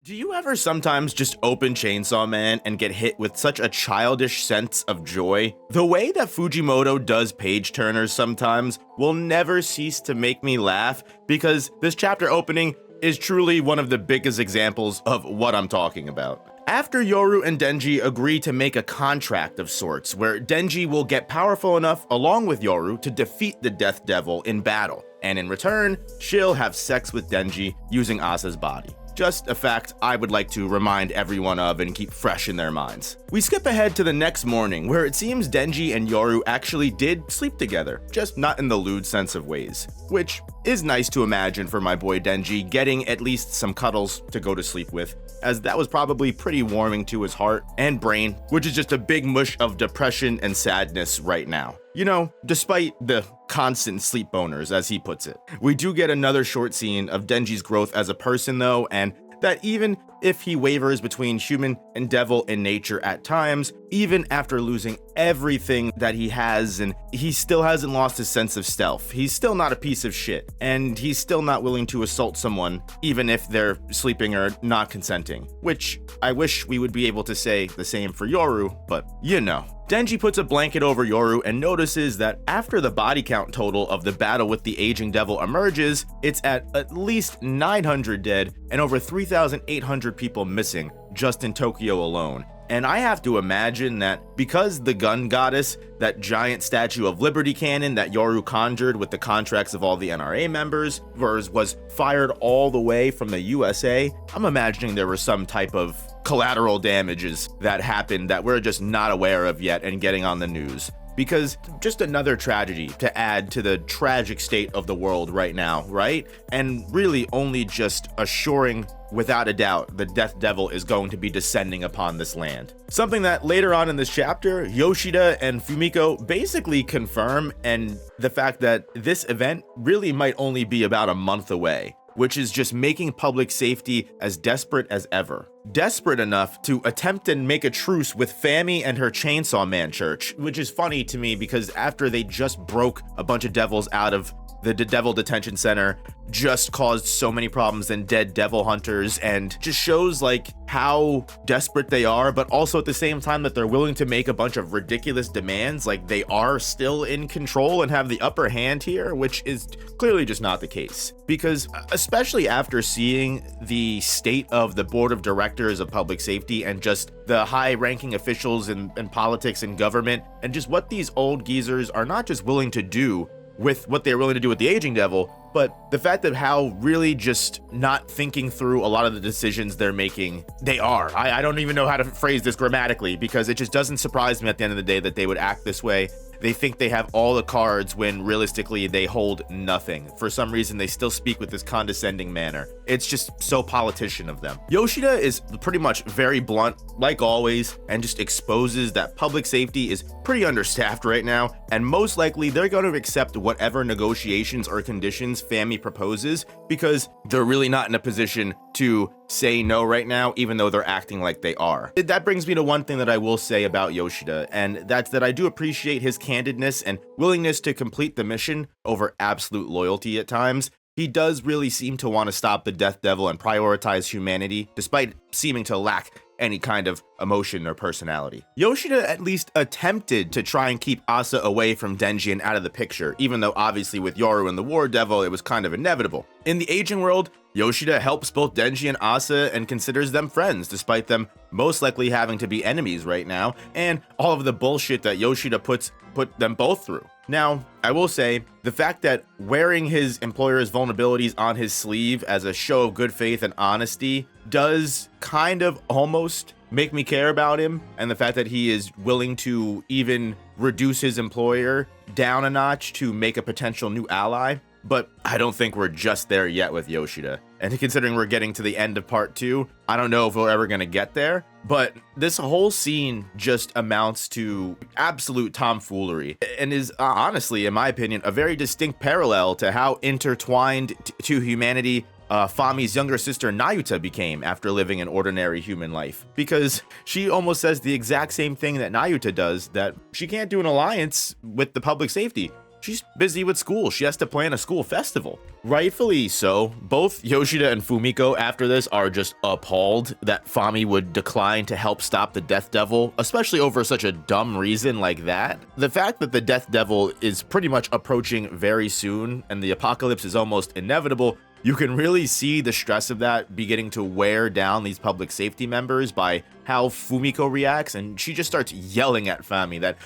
Do you ever sometimes just open Chainsaw Man and get hit with such a childish sense of joy? The way that Fujimoto does page turners sometimes will never cease to make me laugh because this chapter opening is truly one of the biggest examples of what I'm talking about. After Yoru and Denji agree to make a contract of sorts where Denji will get powerful enough along with Yoru to defeat the Death Devil in battle, and in return, she'll have sex with Denji using Asa's body. Just a fact I would like to remind everyone of and keep fresh in their minds. We skip ahead to the next morning where it seems Denji and Yoru actually did sleep together, just not in the lewd sense of ways, which is nice to imagine for my boy Denji getting at least some cuddles to go to sleep with, as that was probably pretty warming to his heart and brain, which is just a big mush of depression and sadness right now. You know, despite the constant sleep boners, as he puts it. We do get another short scene of Denji's growth as a person though, and that even if he wavers between human and devil in nature at times, even after losing everything that he has, and he still hasn't lost his sense of self. He's still not a piece of shit, and he's still not willing to assault someone, even if they're sleeping or not consenting, which I wish we would be able to say the same for Yoru, but you know. Denji puts a blanket over Yoru and notices that after the body count total of the battle with the aging devil emerges, it's at least 900 dead and over 3,800 people missing just in Tokyo alone. And I have to imagine that because the gun goddess, that giant Statue of Liberty cannon that Yoru conjured with the contracts of all the NRA members, was fired all the way from the USA, I'm imagining there was some type of collateral damages that happened that we're just not aware of yet and getting on the news. Because just another tragedy to add to the tragic state of the world right now, right? And really only just assuring without a doubt the Death Devil is going to be descending upon this land. Something that later on in this chapter, Yoshida and Fumiko basically confirm, and the fact that this event really might only be about a month away, which is just making public safety as desperate as ever. Desperate enough to attempt and make a truce with FAMI and her Chainsaw Man church, which is funny to me because after they just broke a bunch of devils out of the devil detention center, just caused so many problems and dead devil hunters, and just shows like how desperate they are, but also at the same time that they're willing to make a bunch of ridiculous demands, like they are still in control and have the upper hand here, which is clearly just not the case. Because especially after seeing the state of the board of directors of public safety and just the high ranking officials in politics and government, and just what these old geezers are not just willing to do with what they're willing to do with the aging devil, but the fact that how really just not thinking through a lot of the decisions they're making, they are. I don't even know how to phrase this grammatically, because it just doesn't surprise me at the end of the day that they would act this way. They think they have all the cards when realistically they hold nothing. For some reason, they still speak with this condescending manner. It's just so politician of them. Yoshida is pretty much very blunt, like always, and just exposes that public safety is pretty understaffed right now, and most likely they're going to accept whatever negotiations or conditions FAMI proposes because they're really not in a position to say no right now, even though they're acting like they are. That brings me to one thing that I will say about Yoshida, and that's that I do appreciate his candidness and willingness to complete the mission over absolute loyalty at times. He does really seem to want to stop the Death Devil and prioritize humanity, despite seeming to lack any kind of emotion or personality. Yoshida at least attempted to try and keep Asa away from Denji and out of the picture, even though obviously with Yoru and the War Devil, it was kind of inevitable. In the aging world, Yoshida helps both Denji and Asa and considers them friends, despite them most likely having to be enemies right now, and all of the bullshit that Yoshida put them both through. Now, I will say, the fact that wearing his employer's vulnerabilities on his sleeve as a show of good faith and honesty does kind of almost make me care about him, and the fact that he is willing to even reduce his employer down a notch to make a potential new ally. But I don't think we're just there yet with Yoshida. And considering we're getting to the end of part 2, I don't know if we're ever going to get there. But this whole scene just amounts to absolute tomfoolery and is honestly, in my opinion, a very distinct parallel to how intertwined to humanity Fami's younger sister Nayuta became after living an ordinary human life. Because she almost says the exact same thing that Nayuta does, that she can't do an alliance with the public safety. she's busy with school. She has to plan a school festival. Rightfully so. Both Yoshida and Fumiko after this are just appalled that Fami would decline to help stop the Death Devil, especially over such a dumb reason like that. The fact that the Death Devil is pretty much approaching very soon and the apocalypse is almost inevitable, you can really see the stress of that beginning to wear down these public safety members by how Fumiko reacts, and she just starts yelling at Fami that,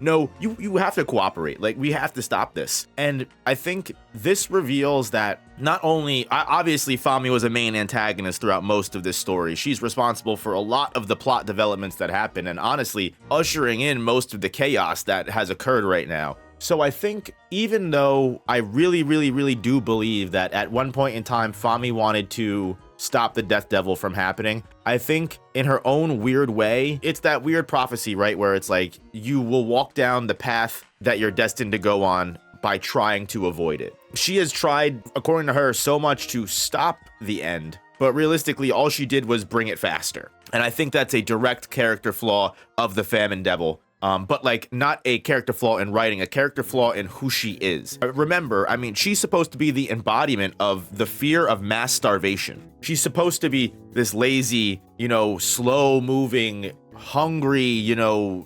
no, you have to cooperate, like, we have to stop this. And I think this reveals that not only, obviously Fami was a main antagonist throughout most of this story, she's responsible for a lot of the plot developments that happen, and honestly, ushering in most of the chaos that has occurred right now. So I think even though I really do believe that at one point in time Fami wanted to stop the Death Devil from happening, I think in her own weird way, it's that weird prophecy, right? Where it's like, you will walk down the path that you're destined to go on by trying to avoid it. She has tried, according to her, so much to stop the end, but realistically, all she did was bring it faster. And I think that's a direct character flaw of the Famine Devil. But like, not a character flaw in writing, a character flaw in who she is. Remember, I mean, she's supposed to be the embodiment of the fear of mass starvation. She's supposed to be this lazy, slow moving, hungry,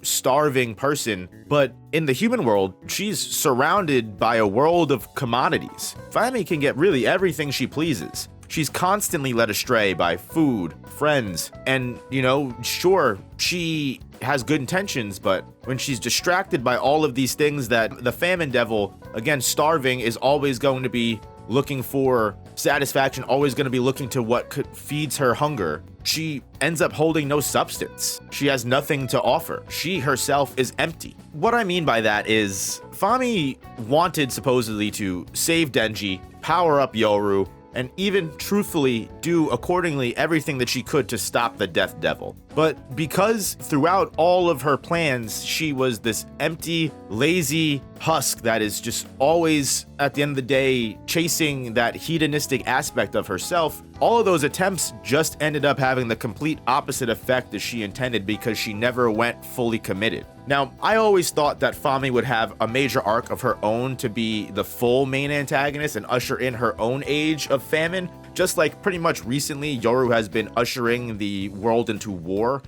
starving person. But in the human world, she's surrounded by a world of commodities. Fami can get really everything she pleases. She's constantly led astray by food, friends, and, sure, she has good intentions, but when she's distracted by all of these things that the Famine Devil, again, starving, is always going to be looking for satisfaction, always going to be looking to what feeds her hunger, she ends up holding no substance. She has nothing to offer. She herself is empty. What I mean by that is, Fami wanted supposedly to save Denji, power up Yoru, and even truthfully do accordingly everything that she could to stop the Death Devil. But because throughout all of her plans, she was this empty, lazy husk that is just always, at the end of the day, chasing that hedonistic aspect of herself, all of those attempts just ended up having the complete opposite effect as she intended, because she never went fully committed. Now, I always thought that Fami would have a major arc of her own to be the full main antagonist and usher in her own age of famine, just like pretty much recently Yoru has been ushering the world into war,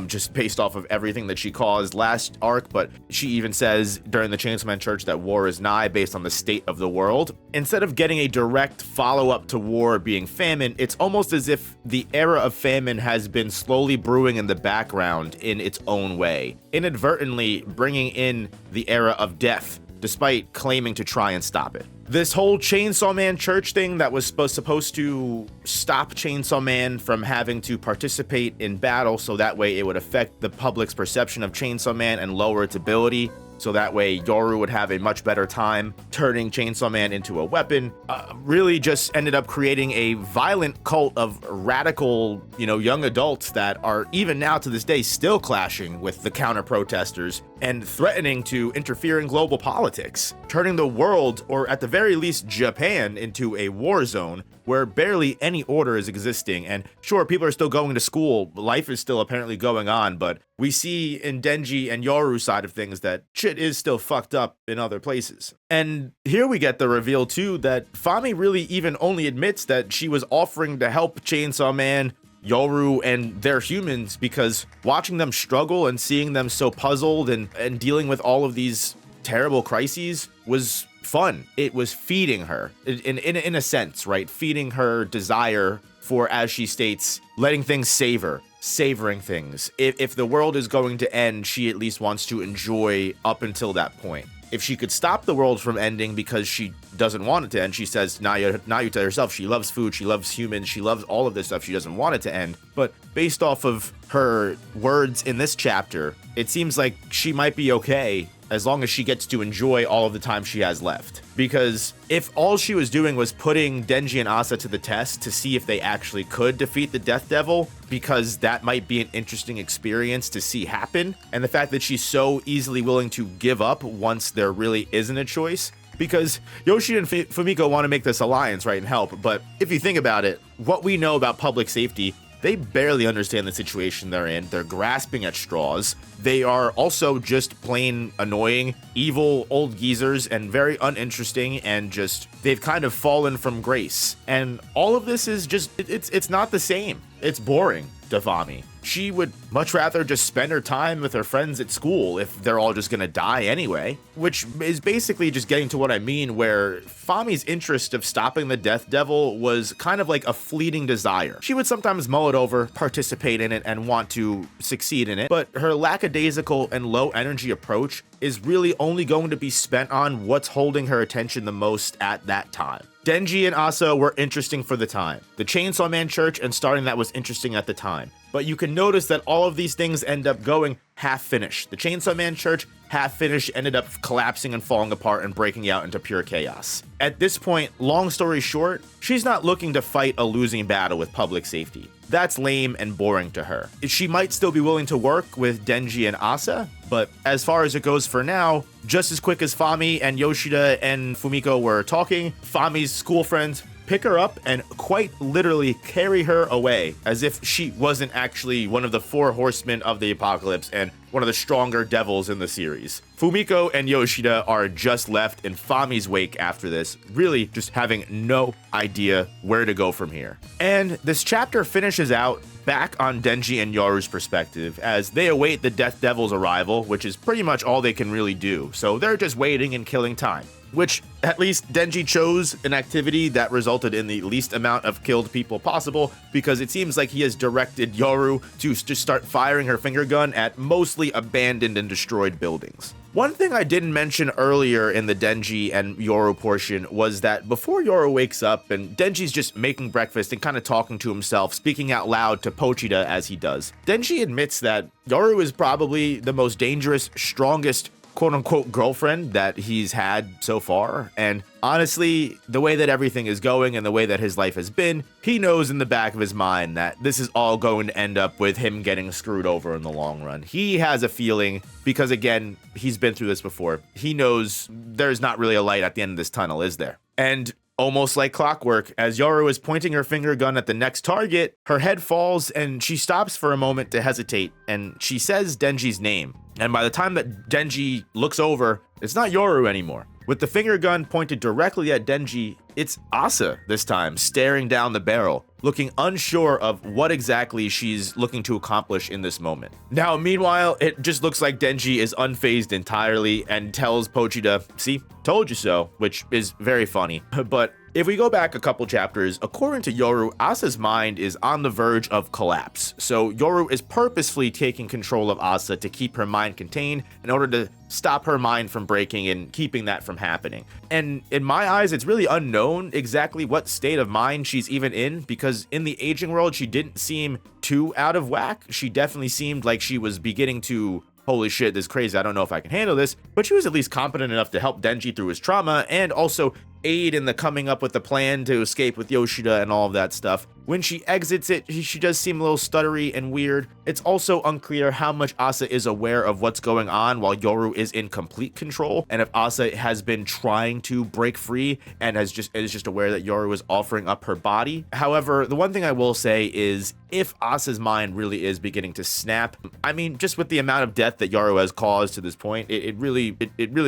just based off of everything that she caused last arc. But she even says during the Chainsaw Man Church that war is nigh based on the state of the world. Instead of getting a direct follow-up to war being famine, it's almost as if the era of famine has been slowly brewing in the background in its own way, inadvertently bringing in the era of death, despite claiming to try and stop it. This whole Chainsaw Man Church thing that was supposed to stop Chainsaw Man from having to participate in battle, so that way it would affect the public's perception of Chainsaw Man and lower its ability, so that way Yoru would have a much better time turning Chainsaw Man into a weapon, really just ended up creating a violent cult of radical, young adults that are even now to this day still clashing with the counter-protesters and threatening to interfere in global politics, turning the world, or at the very least Japan, into a war zone where barely any order is existing. And sure, people are still going to school, life is still apparently going on, but we see in Denji and Yoru's side of things that shit is still fucked up in other places. And here we get the reveal too that Fami really even only admits that she was offering to help Chainsaw Man, Yoru, and their humans, because watching them struggle and seeing them so puzzled and dealing with all of these terrible crises was fun. It was feeding her in a sense, right? Feeding her desire for, as she states, letting things savoring things. If the world is going to end, she at least wants to enjoy up until that point. If she could stop the world from ending because she doesn't want it to end, she says Nayu to herself, she loves food, she loves humans, she loves all of this stuff, she doesn't want it to end. But based off of her words in this chapter, it seems like she might be okay as long as she gets to enjoy all of the time she has left. Because if all she was doing was putting Denji and Asa to the test to see if they actually could defeat the Death Devil, because that might be an interesting experience to see happen, and the fact that she's so easily willing to give up once there really isn't a choice, because Yoshi and Fumiko want to make this alliance, right, and help, but if you think about it, what we know about public safety, they barely understand the situation they're in. They're grasping at straws. They are also just plain annoying, evil old geezers and very uninteresting, and just they've kind of fallen from grace. And all of this is just it's not the same. It's boring to FAMI. She would much rather just spend her time with her friends at school if they're all just gonna die anyway, which is basically just getting to what I mean, where FAMI's interest of stopping the Death Devil was kind of like a fleeting desire. She would sometimes mull it over, participate in it, and want to succeed in it, but her lackadaisical and low energy approach is really only going to be spent on what's holding her attention the most at that time. Denji and Asa were interesting for the time. The Chainsaw Man Church and starting that was interesting at the time. But you can notice that all of these things end up going half-finished. The Chainsaw Man Church, half-finished, ended up collapsing and falling apart and breaking out into pure chaos. At this point, long story short, she's not looking to fight a losing battle with public safety. That's lame and boring to her. She might still be willing to work with Denji and Asa, but as far as it goes for now, just as quick as FAMI and Yoshida and Fumiko were talking, FAMI's school friends pick her up and quite literally carry her away as if she wasn't actually one of the 4 horsemen of the apocalypse and one of the stronger devils in the series. Fumiko and Yoshida are just left in FAMI's wake after this, really just having no idea where to go from here. And this chapter finishes out back on Denji and Yoru's perspective as they await the Death Devil's arrival, which is pretty much all they can really do. So they're just waiting and killing time. Which, at least Denji chose an activity that resulted in the least amount of killed people possible, because it seems like he has directed Yoru to just start firing her finger gun at mostly abandoned and destroyed buildings. One thing I didn't mention earlier in the Denji and Yoru portion was that before Yoru wakes up and Denji's just making breakfast and kind of talking to himself, speaking out loud to Pochita as he does, Denji admits that Yoru is probably the most dangerous, strongest quote-unquote girlfriend that he's had so far, and honestly, the way that everything is going and the way that his life has been, he knows in the back of his mind that this is all going to end up with him getting screwed over in the long run. He has a feeling, because again, he's been through this before, he knows there's not really a light at the end of this tunnel, is there? And almost like clockwork, as Yoru is pointing her finger gun at the next target, her head falls and she stops for a moment to hesitate, and she says Denji's name. And by the time that Denji looks over, it's not Yoru anymore. With the finger gun pointed directly at Denji, it's Asa this time, staring down the barrel, looking unsure of what exactly she's looking to accomplish in this moment. Now, meanwhile, it just looks like Denji is unfazed entirely and tells Pochita, "See, told you so," which is very funny. But if we go back a couple chapters, according to Yoru, Asa's mind is on the verge of collapse. So Yoru is purposefully taking control of Asa to keep her mind contained in order to stop her mind from breaking and keeping that from happening. And in my eyes, it's really unknown exactly what state of mind she's even in, because in the aging world, she didn't seem too out of whack. She definitely seemed like she was beginning to, holy shit, this is crazy, I don't know if I can handle this, but she was at least competent enough to help Denji through his trauma and also aid in the coming up with the plan to escape with Yoshida and all of that stuff. When she exits it, she does seem a little stuttery and weird. It's also unclear how much Asa is aware of what's going on while Yoru is in complete control, and if Asa has been trying to break free and is just aware that Yoru is offering up her body. However, the one thing I will say is, if Asa's mind really is beginning to snap, I mean, just with the amount of death that Yoru has caused to this point, it really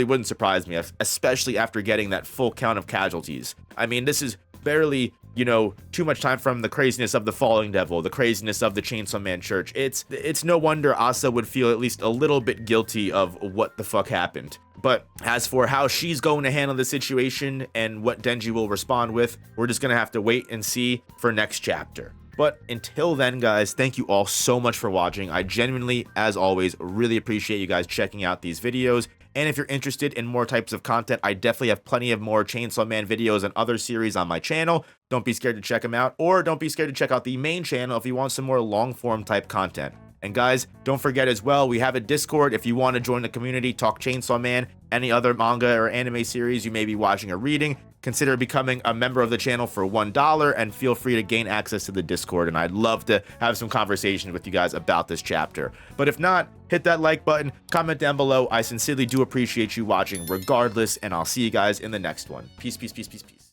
wouldn't surprise me, especially after getting that full count of casualties. I mean, this is barely, too much time from the craziness of the Falling Devil, the craziness of the Chainsaw Man Church. It's no wonder Asa would feel at least a little bit guilty of what the fuck happened. But as for how she's going to handle the situation and what Denji will respond with, we're just gonna have to wait and see for next chapter. But until then, guys, thank you all so much for watching. I genuinely, as always, really appreciate you guys checking out these videos. And if you're interested in more types of content, I definitely have plenty of more Chainsaw Man videos and other series on my channel. Don't be scared to check them out, or don't be scared to check out the main channel if you want some more long-form type content. And guys, don't forget as well, we have a Discord if you want to join the community, talk Chainsaw Man, any other manga or anime series you may be watching or reading. Consider becoming a member of the channel for $1 and feel free to gain access to the Discord, and I'd love to have some conversations with you guys about this chapter. But if not, hit that like button, comment down below. I sincerely do appreciate you watching regardless, and I'll see you guys in the next one. Peace, peace, peace, peace, peace.